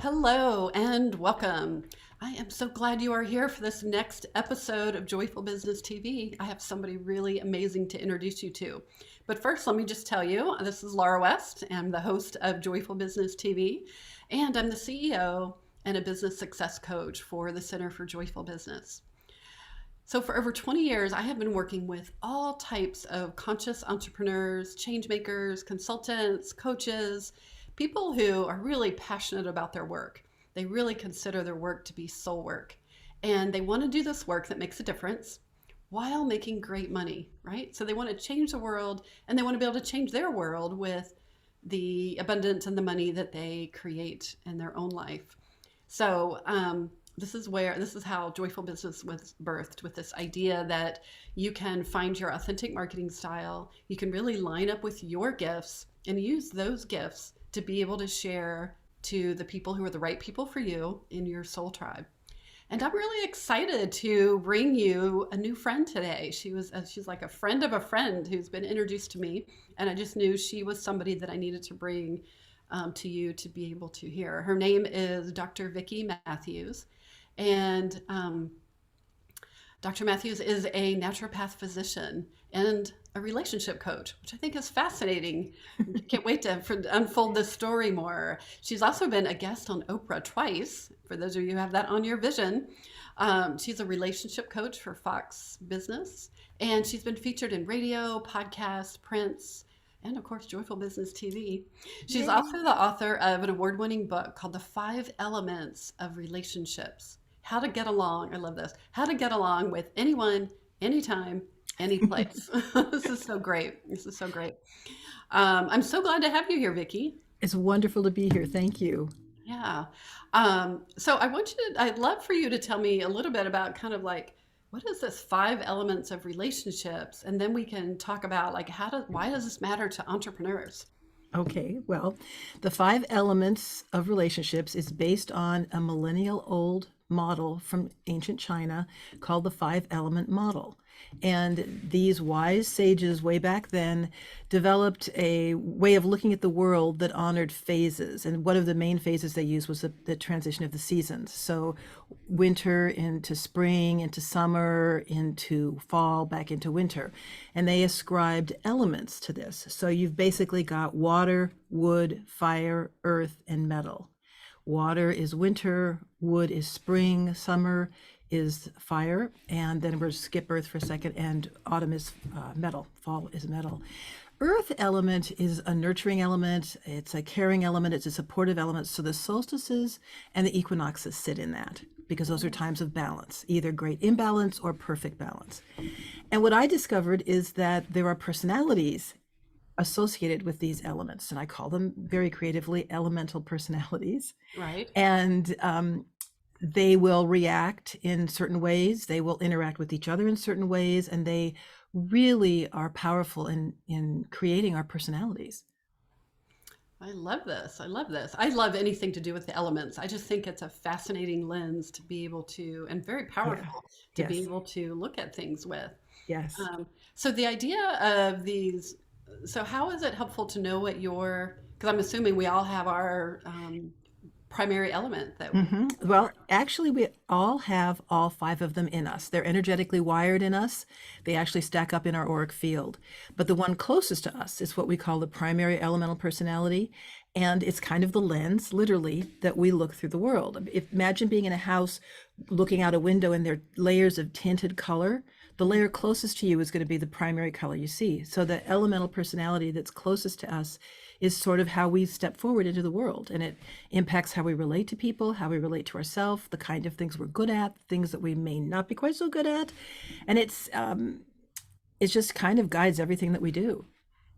Hello and welcome. I am so glad you are here for this next episode of Joyful Business TV. I have somebody really amazing to introduce you to. But first, let me just tell you, this is Laura West. I'm the host of Joyful Business TV, and I'm the CEO and a business success coach for the Center for Joyful Business. So for over 20 years, I have been working with all types of conscious entrepreneurs, change makers, consultants, coaches, people who are really passionate about their work. They really consider their work to be soul work. And they want to do this work that makes a difference while making great money, right? So they want to change the world and they want to be able to change their world with the abundance and the money that they create in their own life. So this is how Joyful Business was birthed, with this idea that you can find your authentic marketing style. You can really line up with your gifts and use those gifts to be able to share to the people who are the right people for you in your soul tribe. And I'm really excited to bring you a new friend today. She's like a friend of a friend who's been introduced to me, and I just knew she was somebody that I needed to bring to you to be able to hear. Her name is Dr. Vikki Matthews, and Dr. Matthews is a naturopath physician and a relationship coach, which I think is fascinating. Can't wait to unfold this story more. She's also been a guest on Oprah twice, for those of you who have that on your vision. She's a relationship coach for Fox Business, and she's been featured in radio, podcasts, prints, and of course, Joyful Business TV. She's Yay. also the author of an award-winning book called The 5 Elements of Relationships. How to get along, I love this, how to get along with anyone, anytime, any place. This is so great. This is so great. I'm so glad to have you here, Vicki. It's wonderful to be here. Thank you. Yeah. So I'd love for you to tell me a little bit about kind of like, what is this 5 elements of relationships? And then we can talk about like, why does this matter to entrepreneurs? Okay, well, the 5 elements of relationships is based on a millennial old model from ancient China called the 5 element model. And these wise sages way back then developed a way of looking at the world that honored phases. And one of the main phases they used was the transition of the seasons. So winter into spring, into summer, into fall, back into winter. And they ascribed elements to this. So you've basically got water, wood, fire, earth, and metal. Water is winter, wood is spring, summer is fire, and then we'll skip earth for a second, and autumn is metal, fall is metal. Earth element is a nurturing element, it's a caring element, it's a supportive element. So the solstices and the equinoxes sit in that because those are times of balance, either great imbalance or perfect balance. And what I discovered is that there are personalities associated with these elements, and I call them very creatively elemental personalities. Right. And they will react in certain ways, they will interact with each other in certain ways, and they really are powerful in creating our personalities. I love this. I love this. I love anything to do with the elements. I just think it's a fascinating lens to be able to, and very Yeah. powerful to be Yes. able to look at things with. Yes. So the idea of these, so how is it helpful to know because I'm assuming we all have our primary element that we Well, are. actually, we all have all 5 of them in us. They're energetically wired in us. They actually stack up in our auric field. But the one closest to us is what we call the primary elemental personality. And it's kind of the lens, literally, that we look through the world. Imagine being in a house looking out a window and there are layers of tinted color. The layer closest to you is going to be the primary color you see. So the elemental personality that's closest to us is sort of how we step forward into the world, and it impacts how we relate to people, how we relate to ourselves, the kind of things we're good at, things that we may not be quite so good at, and it just kind of guides everything that we do.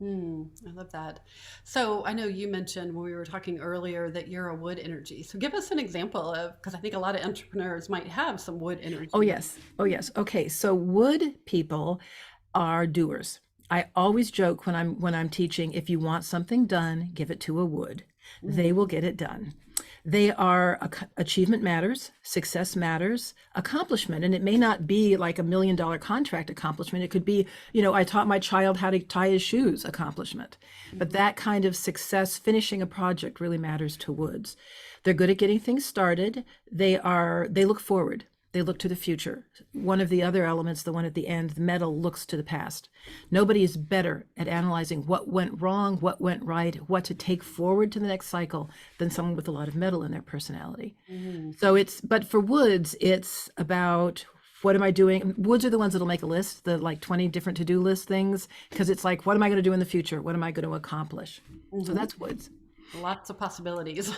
I love that. So I know you mentioned when we were talking earlier that you're a wood energy. So give us an example of, because I think a lot of entrepreneurs might have some wood Oh energy. yes, oh yes. Okay, so wood people are doers. I always joke when I'm teaching, if you want something done, give it to a wood. They Mm, will get it done. They are achievement matters, success matters, accomplishment. And it may not be like $1 million contract accomplishment. It could be, I taught my child how to tie his shoes accomplishment. But that kind of success, finishing a project, really matters to woods. They're good at getting things started. They look forward. They look to the future. One of the other elements, the one at the end, the metal, looks to the past. Nobody is better at analyzing what went wrong, what went right, what to take forward to the next cycle than someone with a lot of metal in their personality. But for woods, it's about, what am I doing? Woods are the ones that'll make a list, the like 20 different to-do list things, because it's like, what am I going to do in the future? What am I going to accomplish? So that's woods. Lots of possibilities.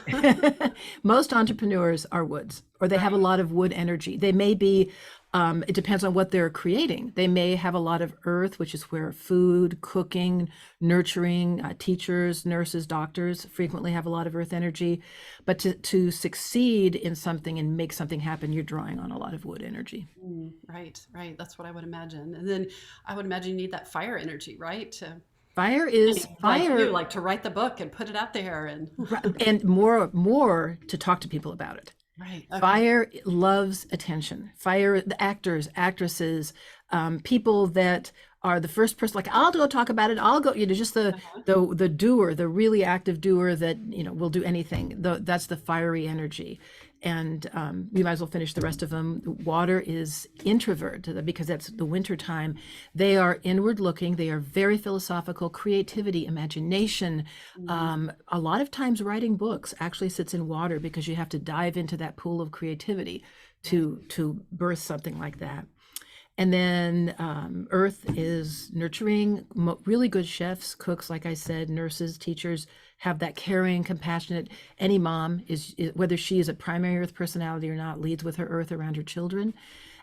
Most entrepreneurs are woods, or they have a lot of wood energy. They may be, it depends on what they're creating. They may have a lot of earth, which is where food, cooking, nurturing, teachers, nurses, doctors frequently have a lot of earth energy. But to succeed in something and make something happen, you're drawing on a lot of wood energy. Right. That's what I would imagine. And then I would imagine you need that fire energy, right? Fire is fire, like to write the book and put it out there, and more to talk to people about it. Right. Okay. Fire loves attention. Fire, the actors, actresses, people that are the first person, like, I'll go talk about it. I'll go, just the doer, the really active doer that, will do anything. That's the fiery energy. And we might as well finish the rest of them. Water is introvert, because that's the winter time. They are inward looking. They are very philosophical. Creativity, imagination. A lot of times writing books actually sits in water, because you have to dive into that pool of creativity to birth something like that. And then earth is nurturing. Really good chefs, cooks, like I said, nurses, teachers, have that caring, compassionate. Any mom is, whether she is a primary earth personality or not, leads with her earth around her children.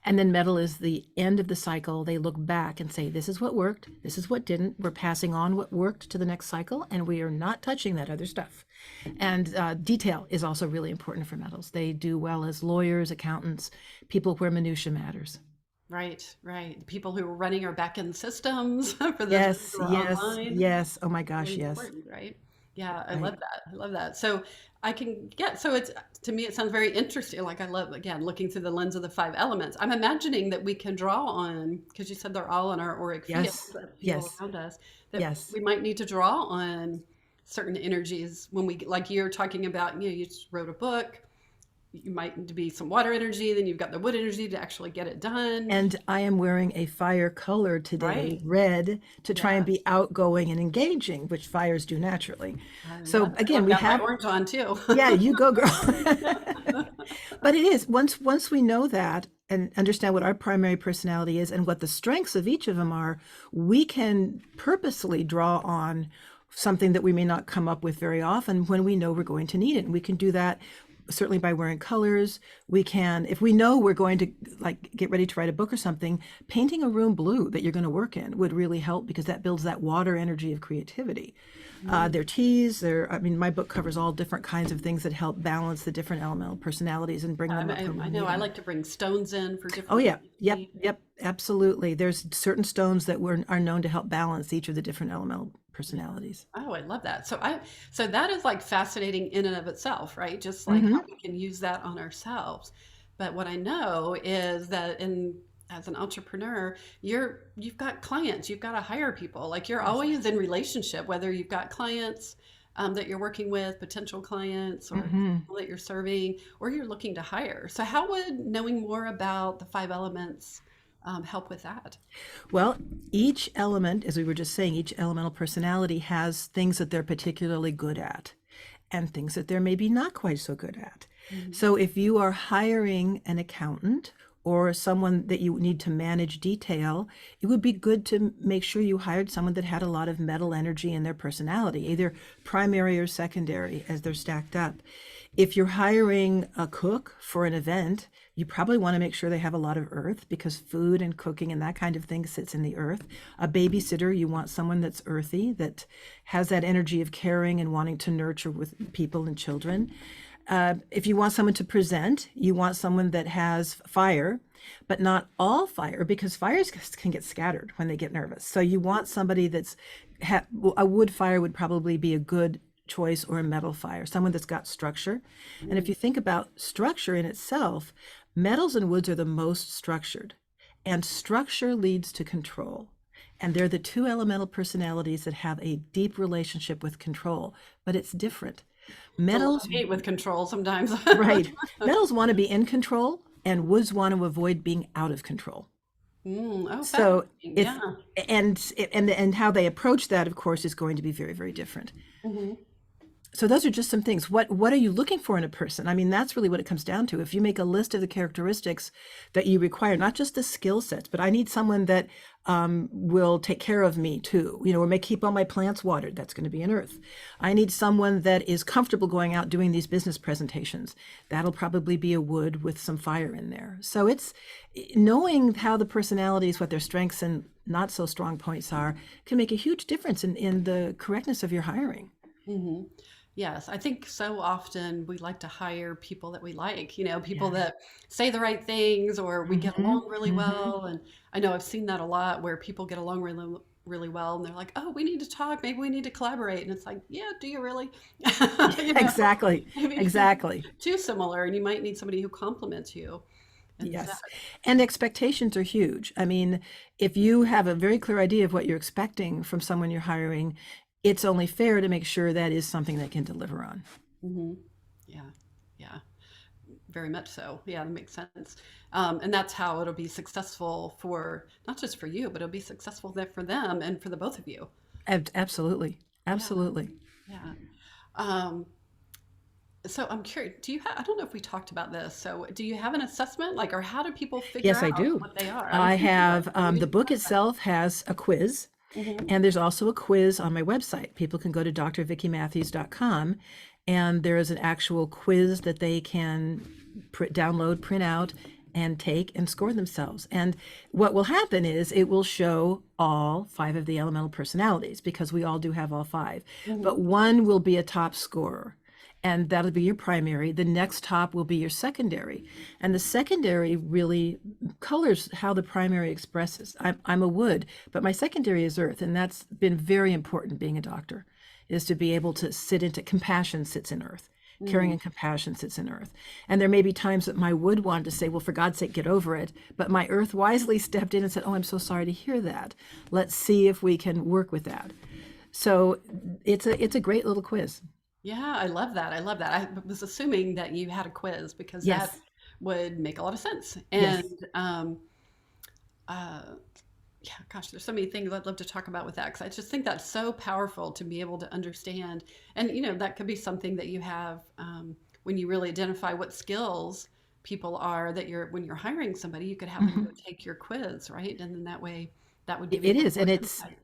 And then metal is the end of the cycle. They look back and say, this is what worked, this is what didn't. We're passing on what worked to the next cycle, and we are not touching that other stuff. And detail is also really important for metals. They do well as lawyers, accountants, people where minutia matters. Right. People who are running our back-end systems for the Yes. online. Oh my gosh, Really yes. important, right? Yeah, I love that. So so it's, to me, it sounds very interesting. Like, I love, again, looking through the lens of the 5 elements. I'm imagining that we can draw on, because you said they're all in our auric field, people around us, that we might need to draw on certain energies when we, like you're talking about, you just wrote a book. You might need to be some water energy, then you've got the wood energy to actually get it done. And I am wearing a fire color today, red, to try and be outgoing and engaging, which fires do naturally. So again, we have my orange on too. Yeah, you go, girl. But it is, once we know that and understand what our primary personality is and what the strengths of each of them are, we can purposely draw on something that we may not come up with very often when we know we're going to need it. And we can do that certainly by wearing colors. We can, if we know we're going to get ready to write a book or something, painting a room blue that you're going to work in would really help, because that builds that water energy of creativity. Their teas, my book covers all different kinds of things that help balance the different elemental personalities and bring them up. I know. I like to bring stones in for different. Oh yeah, yep, absolutely. There's certain stones that are known to help balance each of the different elemental personalities. Oh, I love that. So that is like fascinating in and of itself, right? Just like how we can use that on ourselves. But what I know is that as an entrepreneur, you've got clients, you've got to hire people. Like, you're always in relationship, whether you've got clients that you're working with, potential clients, or people that you're serving, or you're looking to hire. So how would knowing more about the 5 elements help with that? Well, each element, as we were just saying, each elemental personality has things that they're particularly good at and things that they're maybe not quite so good at. So if you are hiring an accountant or someone that you need to manage detail, it would be good to make sure you hired someone that had a lot of metal energy in their personality, either primary or secondary, as they're stacked up. If you're hiring a cook for an event, you probably want to make sure they have a lot of earth, because food and cooking and that kind of thing sits in the earth. A babysitter, you want someone that's earthy, that has that energy of caring and wanting to nurture with people and children. If you want someone to present, you want someone that has fire, but not all fire, because fires can get scattered when they get nervous. So you want somebody a wood fire would probably be a good choice or a metal fire, someone that's got structure. And if you think about structure in itself, metals and woods are the most structured, and structure leads to control. And they're the two elemental personalities that have a deep relationship with control, but it's different. Metals, I hate with control sometimes. right. Metals want to be in control, and woods want to avoid being out of control. Oh, So fascinating. it's Yeah. and how they approach that, of course, is going to be very, very different. Hmm. So those are just some things. What are you looking for in a person? I mean, that's really what it comes down to. If you make a list of the characteristics that you require, not just the skill sets, but I need someone that will take care of me too, or may keep all my plants watered. That's going to be an earth. I need someone that is comfortable going out doing these business presentations. That'll probably be a wood with some fire in there. So it's knowing how the personalities, what their strengths and not so strong points are, can make a huge difference in the correctness of your hiring. Hmm. Yes, I think so often we like to hire people that we like, people Yeah. that say the right things or we get Mm-hmm. along really Mm-hmm. well. And I know I've seen that a lot where people get along really, really well and they're like, oh, we need to talk. Maybe we need to collaborate. And it's like, yeah, do you really? You know, Exactly. maybe Exactly. too similar and you might need somebody who complements you. And so, Yes. And expectations are huge. I mean, if you have a very clear idea of what you're expecting from someone you're hiring, it's only fair to make sure that is something they can deliver on. mhm. Yeah, yeah. Very much so. Yeah, that makes sense. And that's how it'll be successful for not just for you, but it'll be successful there for them and for the both of you. Absolutely. Yeah, Absolutely. yeah. Um, so I'm curious, I don't know if we talked about this. So do you have an assessment, like, or how do people figure Yes, I out do. what they are? I I was thinking about have it. We the need to book talk about itself has a quiz, it. Hmm. and there's also a quiz on my website. People can go to drvickymatthews.com, and there is an actual quiz that they can download, print out, and take and score themselves. And what will happen is it will show all 5 of the elemental personalities because we all do have all 5, Hmm. but one will be a top scorer. And that'll be your primary. The next top will be your secondary. And the secondary really colors how the primary expresses. I'm a wood, but my secondary is earth. And that's been very important being a doctor, is to be able to sit into compassion sits in earth. Caring Hmm. and compassion sits in earth. And there may be times that my wood wanted to say, well, for God's sake, get over it. But my earth wisely stepped in and said, oh, I'm so sorry to hear that. Let's see if we can work with that. So it's a great little quiz. Yeah, I love that. I love that. I was assuming that you had a quiz because that Yes. would make a lot of sense. And Yes. uh, yeah, gosh, there's so many things I'd love to talk about with that because I just think that's so powerful to be able to understand. And, that could be something that you have when you really identify what skills people are that when you're hiring somebody, you could have them go Mhm. take your quiz, right? And then that way that would give you a It little is. more And insight.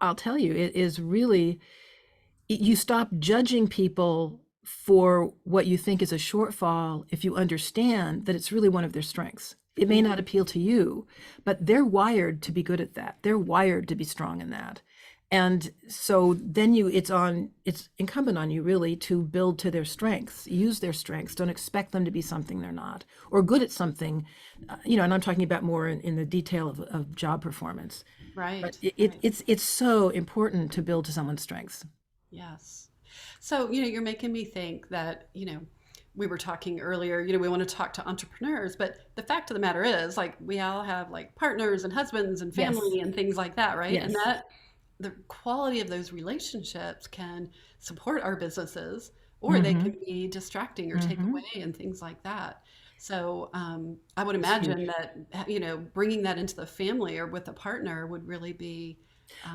I'll tell you, it is really, you stop judging people for what you think is a shortfall if you understand that it's really one of their strengths. It may not Mhm. appeal to you, but they're wired to be good at that. They're wired to be strong in that. And so then it's incumbent on you really to build to their strengths, use their strengths. Don't expect them to be something they're not, or good at something, and I'm talking about more in the detail of job performance. But Right, it, right. it's so important to build to someone's strengths. Yes. So, you're making me think that, we were talking earlier, we want to talk to entrepreneurs, but the fact of the matter is, like, we all have like partners and husbands and Yes, family and things like that, right? And yes. that the quality of those relationships can support our businesses or they Mm-hmm. can be distracting or take Mm-hmm. away and things like that. So, I would It's imagine huge. that, bringing that into the family or with a partner would really be,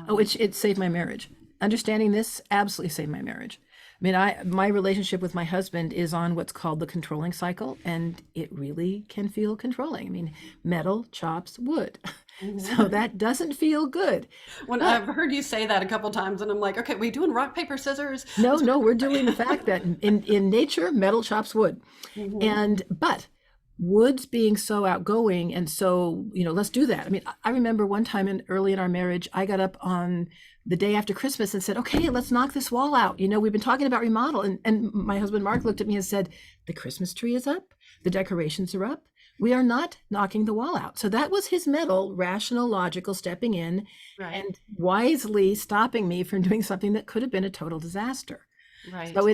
Oh, um, it saved my marriage. Understanding this absolutely saved my marriage. I mean, my relationship with my husband is on what's called the controlling cycle, and it really can feel controlling. I mean, metal chops wood. So mhm. that doesn't feel good. When But I've heard you say that a couple times, and I'm like, okay, we doing rock, paper, scissors? no, Let's no, we're doing the go. fact that in nature, metal chops wood. Hmm. But Woods being so outgoing and so, let's do that. I mean, I remember one time early in our marriage, I got up on the day after Christmas and said, okay, let's knock this wall out. We've been talking about remodel. And my husband, Mark, looked at me and said, the Christmas tree is up. The decorations are up. We are not knocking the wall out. So that was his metal, rational, logical stepping in Right. and wisely stopping me from doing something that could have been a total disaster. Right. So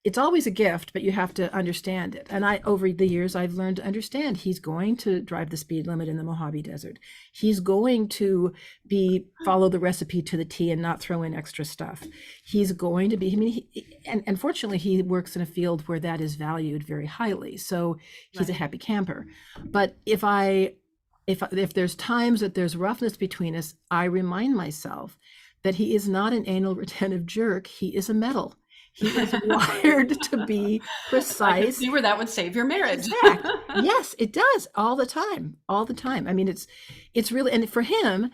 it's always a gift, but you have to understand it. And I, over the years, I've learned to understand he's going to drive the speed limit in the Mojave Desert. He's going to follow the recipe to the T and not throw in extra stuff. He's going to be, I mean, and fortunately, he works in a field where that is valued very highly. So he's a Right. happy camper. But if there's times that there's roughness between us, I remind myself that he is not an anal retentive jerk. He is a metal. He is wired to be I can precise. see where that would save your marriage. Exact. Yes, it does all the time, all the time. I mean, it's really, and for him,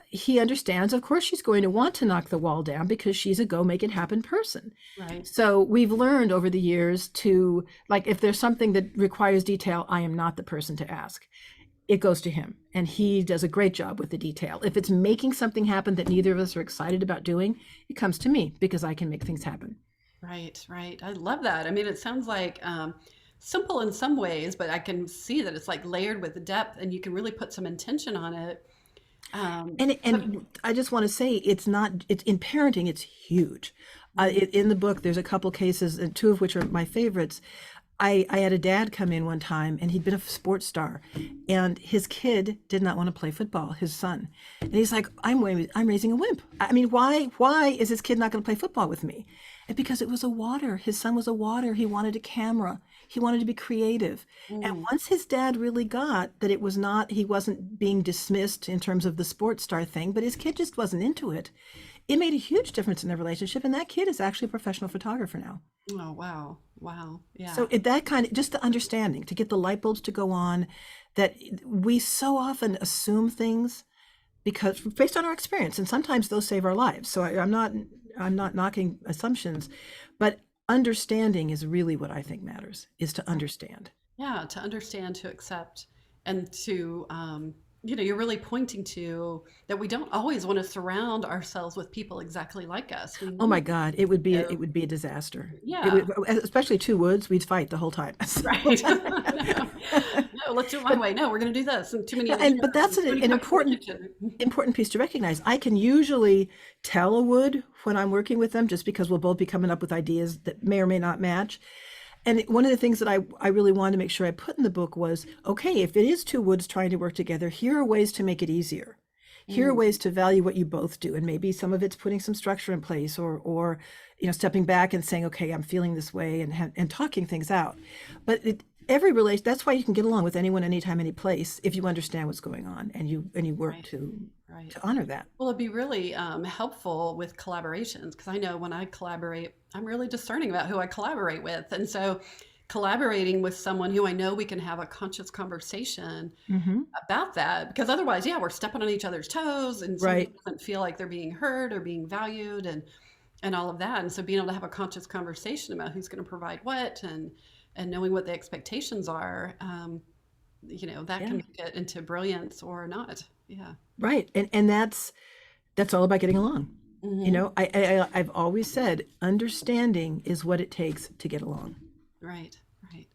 he understands. Of course, she's going to want to knock the wall down because she's a go make it happen person. Right. So we've learned over the years to, like, if there's something that requires detail, I am not the person to ask. It goes to him, and he does a great job with the detail. If it's making something happen that neither of us are excited about doing, it comes to me because I can make things happen. Right, right. I love that. I mean, it sounds like simple in some ways, but I can see that it's like layered with depth and you can really put some intention on it. And But I just want to say it's in parenting, it's huge. In the book, there's a couple cases, and two of which are my favorites. I had a dad come in one time, and he'd been a sports star, and his kid did not want to play football, his son. And he's like, I'm raising a wimp. I mean, why is this kid not going to play football with me? And because it was a water. His son was a water. He wanted a camera. He wanted to be creative. And once his dad really got that he wasn't being dismissed in terms of the sports star thing, but his kid just wasn't into it. It made a huge difference in their relationship. And that kid is actually a professional photographer now. oh wow, wow, yeah, So that kind of, just the understanding, to get the light bulbs to go on, that we so often assume things because based on our experience, and sometimes those save our lives. So I'm not knocking assumptions, but understanding is really what I think matters, is to understand. yeah. To understand, to accept, and to you're really pointing to that we don't always want to surround ourselves with people exactly like us. We Oh my need God, it would be to, a disaster. yeah, Especially two woods, we'd fight the whole time. right. No, no, let's do it my way. No, we're going to do this. And too many But ideas, that's and too many an important contradictions. important piece to recognize. I can usually tell a wood when I'm working with them just because we'll both be coming up with ideas that may or may not match. And one of the things that I really wanted to make sure I put in the book was, okay, if it is two woods trying to work together, here are ways to make it easier. Here are Mm, ways to value what you both do. And maybe some of it's putting some structure in place, or stepping back and saying, okay, I'm feeling this way, and talking things out. But every relation, that's why you can get along with anyone, anytime, any place, if you understand what's going on and you work right, to right. honor that. Well, it'd be really helpful with collaborations because I know when I collaborate, I'm really discerning about who I collaborate with. And so collaborating with someone who I know we can have a conscious conversation Hmm. about that because otherwise, yeah, we're stepping on each other's toes and somebody Right. doesn't feel like they're being heard or being valued and all of that. And so being able to have a conscious conversation about who's going to provide what and knowing what the expectations are, that can Yeah. make it into brilliance or not. Yeah. Right. And that's all about getting along. Hmm. I've always said understanding is what it takes to get along. Right, right.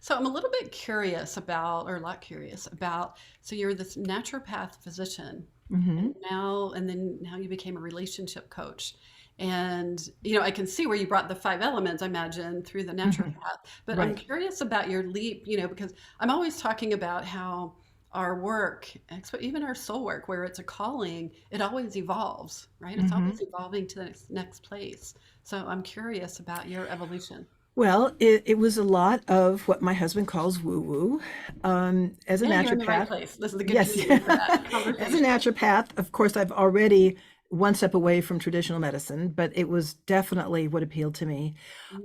So I'm a little bit curious about, or a lot curious about, so you're this naturopath physician, Hmm. and then now you became a relationship coach. And, I can see where you brought the five elements, I imagine, through the Hmm. naturopath. But I'm Right. curious about your leap, because I'm always talking about how our work, even our soul work, where it's a calling, it always evolves, right? It's Hmm. always evolving to the next place. So I'm curious about your evolution. Well, it was a lot of what my husband calls woo woo. As a Yeah, you're in the right naturopath, place. This is a good yes. community for that As a conversation. naturopath, of course, I've already one step away from traditional medicine, but it was definitely what appealed to me.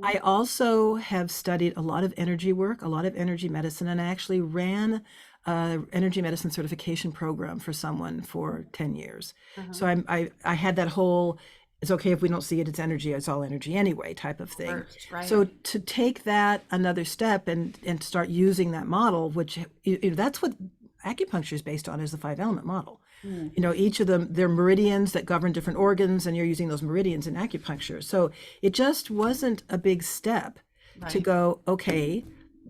I Mhm. also have studied a lot of energy work, a lot of energy medicine, and I actually ran a energy medicine certification program for someone for 10 years. Uh-huh. So I had that whole, it's okay if we don't see it, it's energy, it's all energy anyway type of thing. First, right? So to take that another step and start using that model, which that's what acupuncture is based on, is the five element model. Mm, Each of them, they're meridians that govern different organs, and you're using those meridians in acupuncture. So it just wasn't a big step to right. go, okay,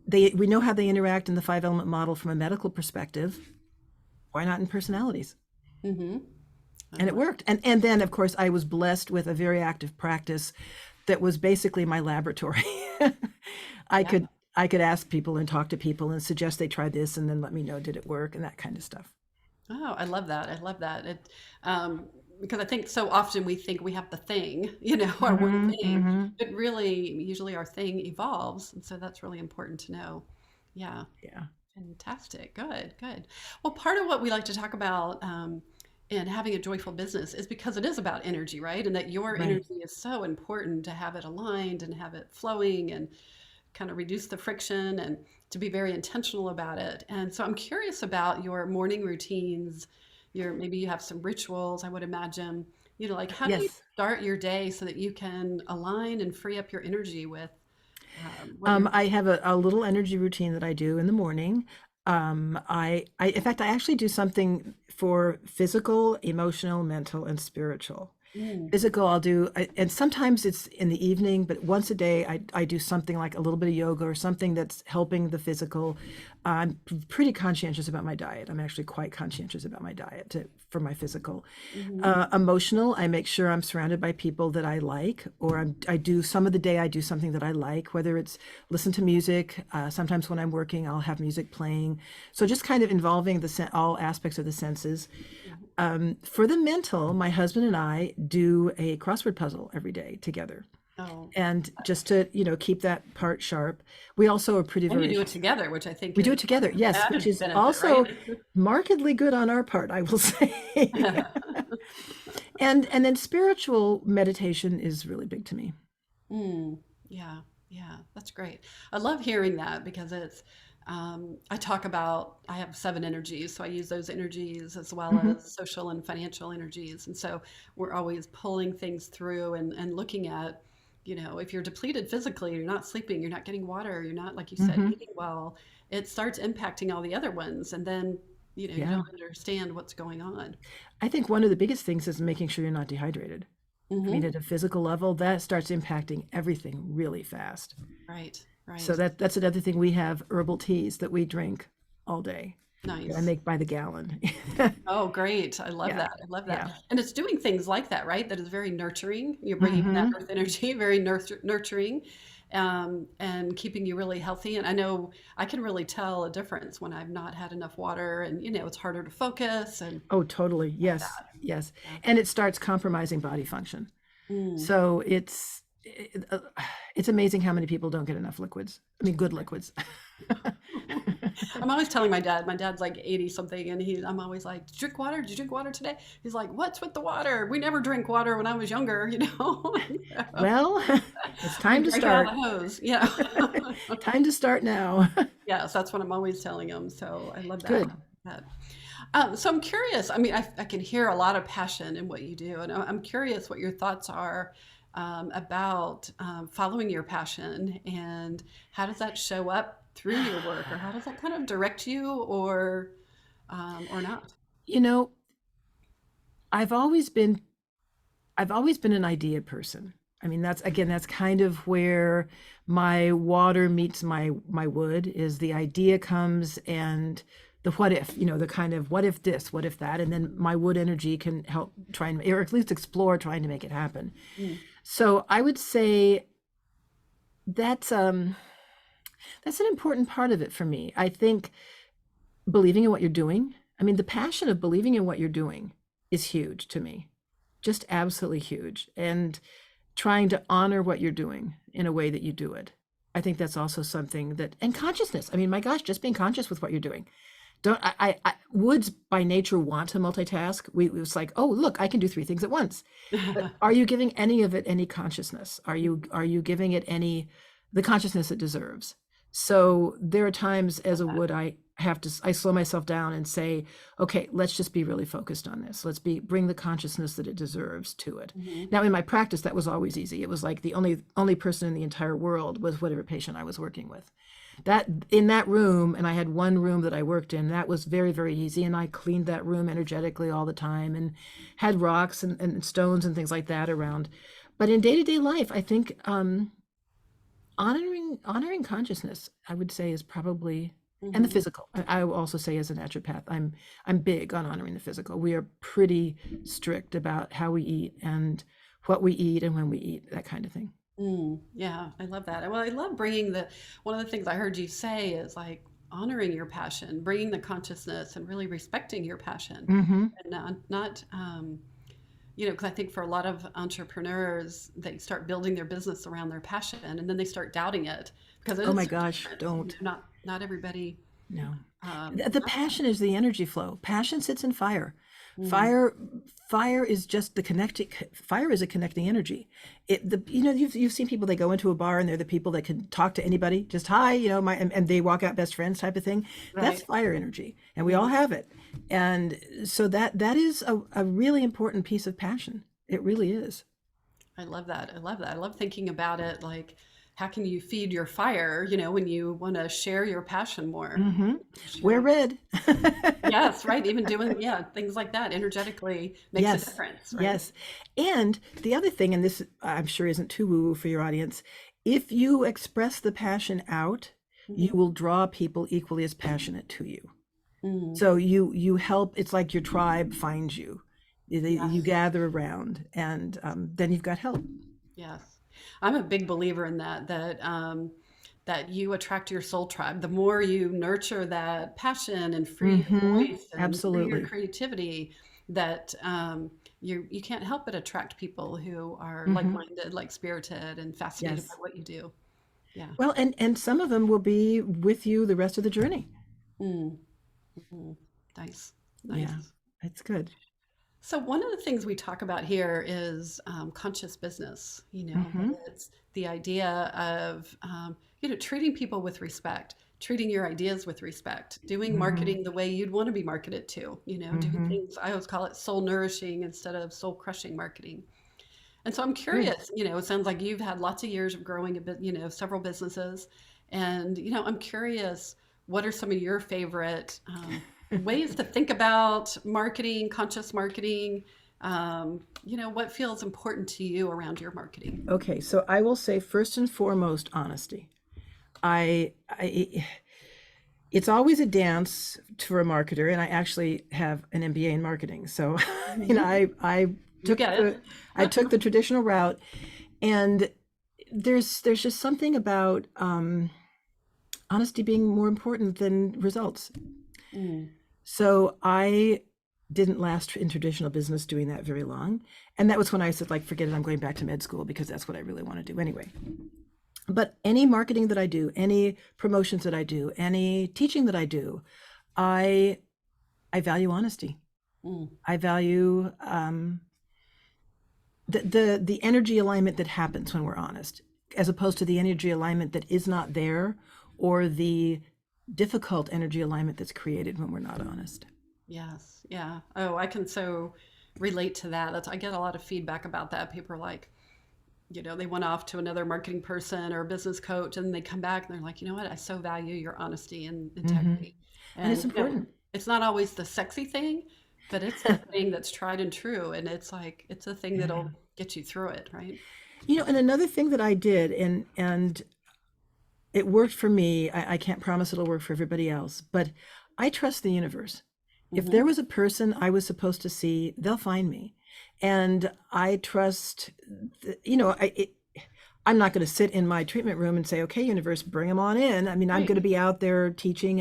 we know how they interact in the five element model from a medical perspective. Why not in personalities? Mm-hmm. And it worked. And then, of course, I was blessed with a very active practice that was basically my laboratory. I Yeah. could I could ask people and talk to people and suggest they try this and then let me know did it work and that kind of stuff. Oh, I love that. I love that. Um, because I think so often we think we have the thing, our one Hmm. thing, Hmm. but really, usually our thing evolves. And so that's really important to know. Yeah. Yeah. Fantastic. Good, good. Well, part of what we like to talk about in having a joyful business is because it is about energy, right? And that your Right. energy is so important to have it aligned and have it flowing and kind of reduce the friction and to be very intentional about it. And so I'm curious about your morning routines. Maybe you have some rituals, I would imagine. Like how do you Yes. start your day so that you can align and free up your energy with what you're. I have a little energy routine that I do in the morning. In fact, I actually do something for physical, emotional, mental, and spiritual. Mm, Physical, and sometimes it's in the evening, but once a day, I do something like a little bit of yoga or something that's helping the physical. I'm pretty conscientious about my diet. I'm actually quite conscientious about my diet for my physical. mhm. Emotional, I make sure I'm surrounded by people that I like, or I do some of the day I do something that I like, whether it's listen to music. Sometimes when I'm working, I'll have music playing. So just kind of involving all aspects of the senses. For the mental, my husband and I do a crossword puzzle every day together. Oh, And just to, keep that part sharp. We also are pretty and you very, do it together, which I think we do is it together, an yes, which added is benefit, right? also markedly good on our part, I will say. And then spiritual meditation is really big to me. Mm, yeah, yeah, that's great. I love hearing that because I have seven energies, so I use those energies as well Hmm. as social and financial energies. And so we're always pulling things through and looking at, if you're depleted physically, you're not sleeping, you're not getting water, you're not, like you said, Hmm. eating well, it starts impacting all the other ones. And then, you Yeah. don't understand what's going on. I think one of the biggest things is making sure you're not dehydrated. I mean, Hmm. at a physical level, that starts impacting everything really fast. Right, So right. that's another thing. We have herbal teas that we drink all day. I Nice. make by the gallon. Oh, great. I love Yeah. that. I love that. Yeah. And it's doing things like that, right? That is very nurturing. You're bringing in that Hmm. earth energy, very nurturing, and keeping you really healthy. And I know I can really tell a difference when I've not had enough water and, it's harder to focus and Oh, totally. like Yes. that. Yes. Yeah. And it starts compromising body function. Mm. So it's amazing how many people don't get enough liquids. I mean, good liquids. I'm always telling my dad's like 80 something, and I'm always like, "Did you drink water? Did you drink water today?" He's like, "What's with the water? We never drink water when I was younger." Well, it's We time to drank it out start. of the hose. Yeah. Time to start now. Yes, that's what I'm always telling them. So I love that. Good. That. So I'm curious. I mean, I can hear a lot of passion in what you do, and I'm curious what your thoughts are about following your passion, and how does that show up through your work, or how does that kind of direct you, or not? You know, I've always been I've always been an idea person. I mean, that's kind of where my water meets my wood is the idea comes and the what if, the kind of what if this, what if that, and then my wood energy can help try and or at least explore trying to make it happen. Mm, So I would say that's that's an important part of it for me. I think believing in what you're doing. I mean, the passion of believing in what you're doing is huge to me, just absolutely huge. And trying to honor what you're doing in a way that you do it. I think that's also something and consciousness. I mean, my gosh, just being conscious with what you're doing. Don't woods by nature want to multitask. It was like, oh, look, I can do three things at once. But are you giving any of it any consciousness? Are you giving it the consciousness it deserves? So there are times as a wood I slow myself down and say, okay, let's just be really focused on this. Bring the consciousness that it deserves to it. Mhm. Now in my practice that was always easy. It was like the only person in the entire world was whatever patient I was working with. That in that room, and I had one room that I worked in, that was very, very easy. And I cleaned that room energetically all the time and had rocks and stones and things like that around. But in day-to-day life, I think honoring consciousness, I would say, is probably, and the Mhm. physical. I will also say as a naturopath, I'm big on honoring the physical. We are pretty strict about how we eat and what we eat and when we eat, that kind of thing. Yeah, I love that. Well, I love bringing one of the things I heard you say is like honoring your passion, bringing the consciousness and really respecting your passion Hmm. and not because I think for a lot of entrepreneurs, they start building their business around their passion and then they start doubting it because it Oh is my so gosh, different. don't. Not everybody. No. Um, The passion is the energy flow. Passion sits in fire. mm, Fire, fire is just the connecting. Fire is a connecting energy. You've seen people, they go into a bar and they're the people that can talk to anybody. Just hi, and they walk out best friends type of thing. That's right. fire energy, and we all Mhm. have it. And so that is a really important piece of passion. It really is. I love that. I love that. I love thinking about it like, how can you feed your fire, when you want to share your passion more? Hmm. Wear Share. red. Yes, right. Even doing, yeah, things like that energetically makes a Yes, difference, right? yes. And the other thing, and this I'm sure isn't too woo-woo for your audience, if you express the passion out, you Hmm. will draw people equally as passionate to you. Mm. So you help. It's like your tribe finds you. You Yes, gather around, and then you've got help. yes. I'm a big believer in that you attract your soul tribe. The more you nurture that passion and free your Hmm. voice and free your Absolutely. creativity, that you can't help but attract people who are Hmm. like-minded, like spirited, and fascinated by Yes. what you do. Yeah. Well, and some of them will be with you the rest of the journey. Mm. Mhm. Nice, Yeah, nice. it's good. So one of the things we talk about here is conscious business. That Hmm. it's the idea of treating people with respect, treating your ideas with respect, doing Hmm. marketing the way you'd want to be marketed to. Doing Hmm. things. I always call it soul nourishing instead of soul crushing marketing. And so I'm Good. curious. It sounds like you've had lots of years of growing a bit. Several businesses, and I'm curious. What are some of your favorite ways to think about marketing, conscious marketing? What feels important to you around your marketing? Okay, so I will say first and foremost, honesty. I it's always a dance for a marketer, and I actually have an MBA in marketing. So, Mhm. I You took get the I it. took the traditional route, and there's just something about honesty being more important than results. Mm, So I didn't last in traditional business doing that very long, and that was when I said, like, forget it, I'm going back to med school because that's what I really want to do anyway. But any marketing that I do, any promotions that I do, any teaching that I do, I I value honesty. mm, I value the energy alignment that happens when we're honest, as opposed to the energy alignment that is not there, or the difficult energy alignment that's created when we're not honest. yes. Yeah. Oh, I can so relate to that. I get a lot of feedback about that. People are like, they went off to another marketing person or a business coach and they come back and they're like, you know what, I so value your honesty and Hmm. integrity. And it's And, important. it's not always the sexy thing, but it's the thing that's tried and true. And it's like, it's the thing Yeah. that'll get you through it, right? And another thing that I did, and it worked for me. I can't promise it'll work for everybody else, but I trust the universe. If there Hmm. was a person I was supposed to see, they'll find me. And I trust, I'm not going to sit in my treatment room and say, okay, universe, bring them on in. I mean, I'm going Right. to be out there teaching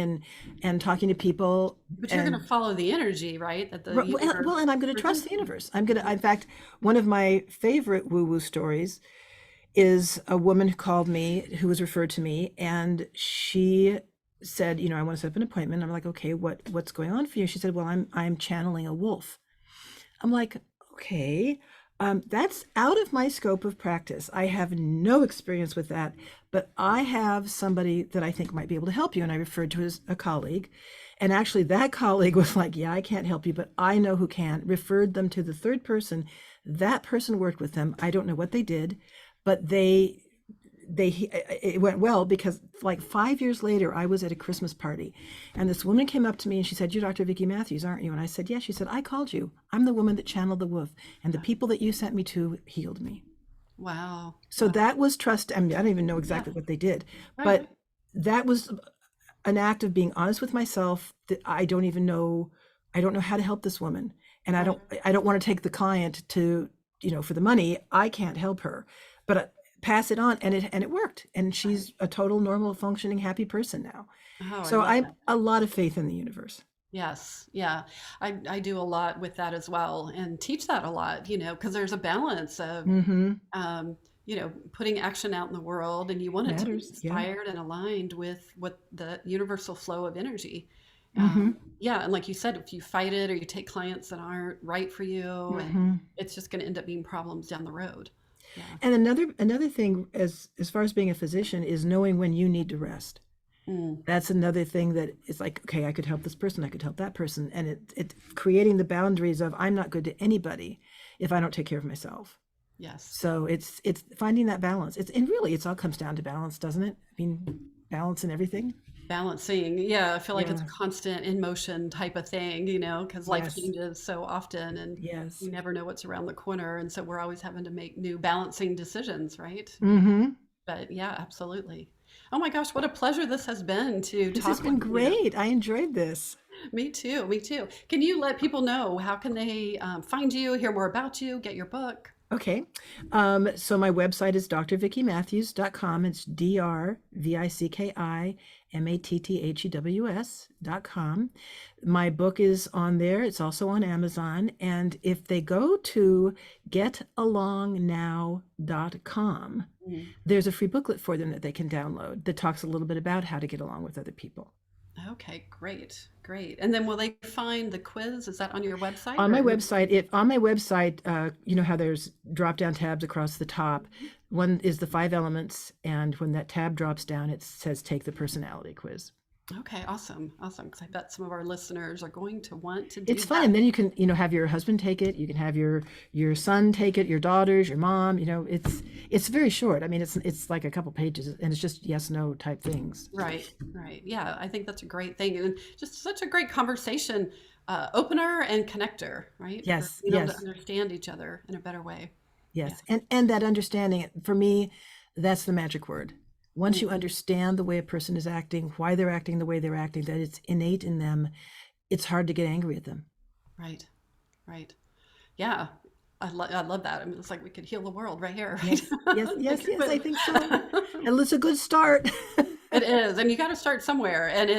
and talking to people. But you're going And to follow the energy, right? That the well, universe and I'm going to trust presents the you. universe. I'm going to, Mhm. in fact, one of my favorite woo woo stories is a woman who called me, who was referred to me, and she said, I want to set up an appointment. I'm like, okay, what's going on for you? She said, well, I'm channeling a wolf. I'm like, okay, that's out of my scope of practice. I have no experience with that, but I have somebody that I think might be able to help you. And I referred to as a colleague. And actually, that colleague was like, yeah, I can't help you, but I know who can. Referred them to the third person. That person worked with them. I don't know what they did, but they it went well, because like 5 years later I was at a Christmas party and this woman came up to me and she said, you're Dr. Vicki Matthews, aren't you? And I said, yes. She said, I called you. I'm the woman that channeled the wolf, and the people that you sent me to healed me. Wow. So Wow. that was trust. I mean, I don't even know Yeah. exactly what they did, Right. but that was an act of being honest with myself, that I don't know how to help this woman, and Right. I don't want to take the client to, for the money. I can't help her, but pass it on, and it worked. And she's a total normal functioning happy person now. Oh, I So love I have that. a lot of faith in the universe. Yes, yeah. I do a lot with that as well and teach that a lot, because there's a balance of, Mm-hmm. um, putting action out in the world and you want it to be Matters. Yeah. inspired and aligned with what the universal flow of energy. Mm-hmm. Yeah, and like you said, if you fight it or you take clients that aren't right for you, Mm-hmm. it's just going to end up being problems down the road. Yeah. And another thing, as far as being a physician, is knowing when you need to rest. Mm, That's another thing that is like, okay, I could help this person, I could help that person, and it creating the boundaries of I'm not good to anybody if I don't take care of myself. yes. So it's finding that balance. And really it's all comes down to balance, doesn't it? I mean, balance in everything. Balancing. Yeah, I feel like it's Yeah. a constant in motion type of thing, because life Yes. changes so often and Yes. you never know what's around the corner. And so we're always having to make new balancing decisions, right? Mm-hmm. But yeah, absolutely. Oh my gosh, what a pleasure this has been to This has talk with been you. great. I enjoyed this. Me too. Me too. Can you let people know how can they find you, hear more about you, get your book? Okay. So my website is drvickimatthews.com. It's drvickimatthews.com. My book is on there. It's also on Amazon. And if they go to getalongnow.com, Mm. there's a free booklet for them that they can download that talks a little bit about how to get along with other people. Okay, great, great. And then will they find the quiz? Is that on your website On or my in the website, if on my website, you know how there's drop down tabs across the top. One is the 5 elements, and when that tab drops down, it says take the personality quiz. Okay, awesome, awesome. Because I bet some of our listeners are going to want to do It's fun, that. and then you can, have your husband take it. You can have your son take it, your daughters, your mom. It's very short. I mean, it's like a couple pages, and it's just yes no type things. Right, right. Yeah, I think that's a great thing, and just such a great conversation opener and connector, right? For Yes, being able to yes, understand each other in a better way. Yeah. yes, and that understanding for me, that's the magic word. Once you Mm, understand the way a person is acting, why they're acting the way they're acting, that it's innate in them, it's hard to get angry at them. right, right. Yeah, I love that. I mean, it's like we could heal the world right here, right? Yes, yes, yes, Like, yes, I think so. And it's a good start. it is, and you got to start somewhere, and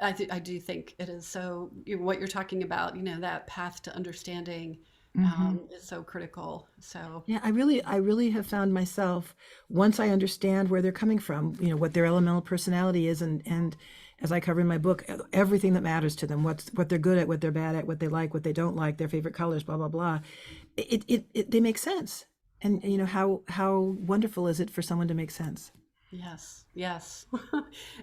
I do think it is so. What you're talking about, that path to understanding, Hmm. is so critical. So, Yeah, I really have found myself, once I understand where they're coming from, what their elemental personality is, and as I cover in my book, everything that matters to them, what they're good at, what they're bad at, what they like, what they don't like, their favorite colors, blah blah blah. They make sense. And how wonderful is it for someone to make sense? yes, yes,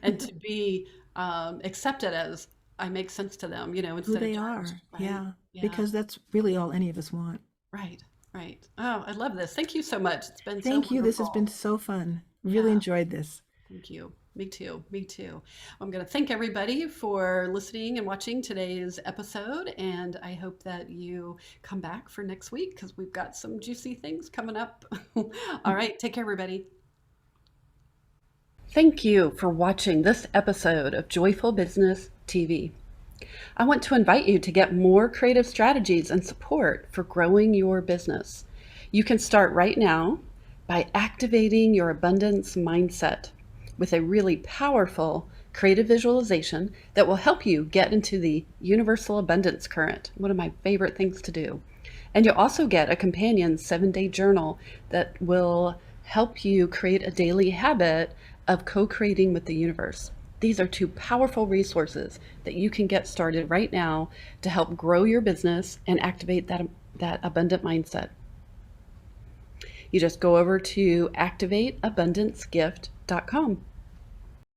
and to be accepted as I make sense to them, Who instead of they judged, are. right? Yeah, Yeah, because that's really all any of us want. right, right. Oh, I love this. Thank you so much. It's been so Thank you. This has been wonderful. so fun. Really Yeah. enjoyed this. Thank you. Me too. Me too. I'm going to thank everybody for listening and watching today's episode. And I hope that you come back for next week because we've got some juicy things coming up. All right. Take care, everybody. Thank you for watching this episode of Joyful Business TV. I want to invite you to get more creative strategies and support for growing your business. You can start right now by activating your abundance mindset with a really powerful creative visualization that will help you get into the universal abundance current, one of my favorite things to do. And you'll also get a companion 7-day journal that will help you create a daily habit of co-creating with the universe. These are 2 powerful resources that you can get started right now to help grow your business and activate that abundant mindset. You just go over to activateabundancegift.com.